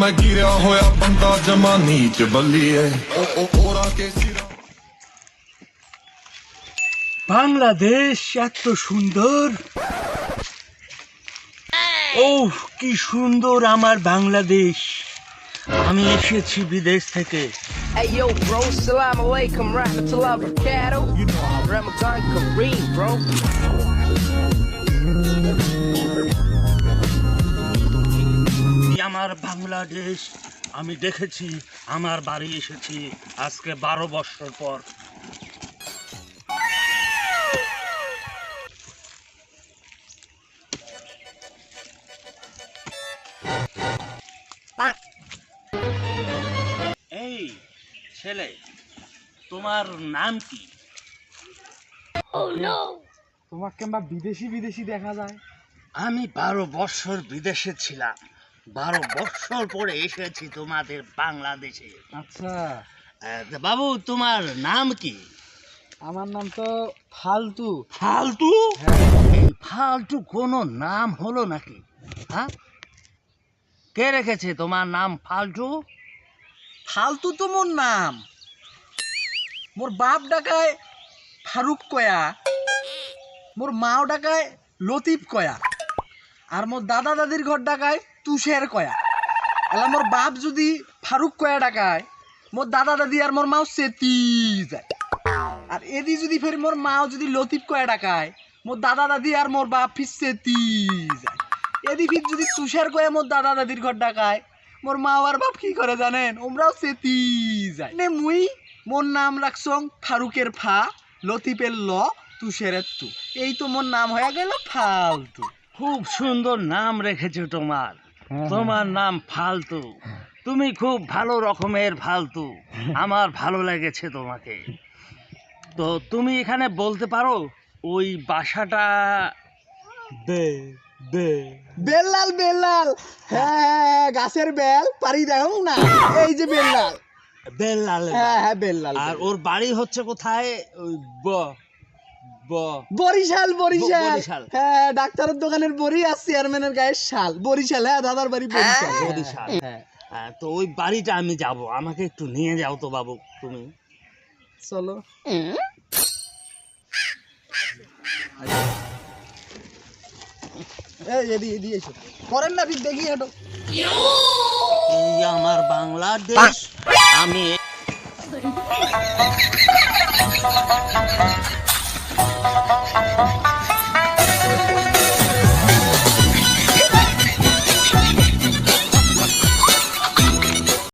मैं गिरा होया बंदा जमा नीच बल्लिए ओरा के सिरा বাংলাদেশ এত সুন্দর। ও কি সুন্দর আমার বাংলাদেশ। আমি এসেছি বিদেশ থেকে। Hey yo bro, salam alaikum rahmatullah barakatuh. You know how Ramadan Kareem bro. আমার বাংলাদেশ আমি দেখেছি, আমার বাড়ি এসেছি আজকে 12 বছর পর। এই ছেলে, তোমার নাম কি? তোমার কেমবা বিদেশি বিদেশি দেখা যায়। আমি 12 বছর বিদেশে ছিলাম, 12 বছর পরে এসেছি তোমাদের বাংলাদেশে। আচ্ছা, বাবু তোমার নাম কি? আমার নাম তো ফালতু। ফালতু? এই ফালতু কোনো নাম হলো নাকি? হ্যাঁ, কে রেখেছে তোমার নাম ফালতু? ফালতু তো মোর নাম। মোর বাপ ডাকায় ফারুক কয়া, মোর মাও ডাকায় লতিফ কয়া, আর মোর দাদা দাদির ঘর ডাকায় তুষের কয়া। এলা মোর বাপ যদি ফারুক কয়া ডাকায়, মোর দাদা দাদি আর মোর মাও সেতি যায়। আর এদি যদি ফের মোর মাও যদি লতিফ কয়া ডাকায়, মোর দাদা দাদি আর মোর বাপ ফির সেতি যায়। এদি ফির যদি তুষার কয়া মোর দাদা দাদির ঘর ডাকায়, মোর মা আর বাপ কি করে জানেন? ওমরাও সেতি যায়। নে মুই মোর নাম রাখছং ফারুকের ফা, লতিফের ল, তুষেরের তু। এই তো মোর নাম হয়ে গেল ফালতু। খুব সুন্দর নাম রেখেছো তোমার। তোমার নাম ফালতু। তুমি খুব ভালো রকমের ফালতু। আমার ভালো লেগেছে তোমাকে। তো তুমি এখানে বলতে পারো ওই বাসাটা? বেল্লাল বেল্লাল, হ্যাঁ গাছের বেল পারি দাও না, এই যে বেল্লাল। বেল্লাল? হ্যাঁ হ্যাঁ বেল্লাল। আর ওর বাড়ি হচ্ছে কোথায়? ওই বরিশাল। বরিশাল, বরিশাল। হ্যাঁ ডাক্তারের দোকানের বড়ি আর চেয়ারম্যানের গায়ের শাল। বরিশাল, হ্যাঁ দাদার বাড়ি বরিশাল। বরিশাল। তো ওই বাড়িটা আমি যাব, আমাকে একটু নিয়ে যাও তো বাবু তুমি। চলো। করেন না, দেখি হাঁটো। এই আমার বাংলাদেশ, আমি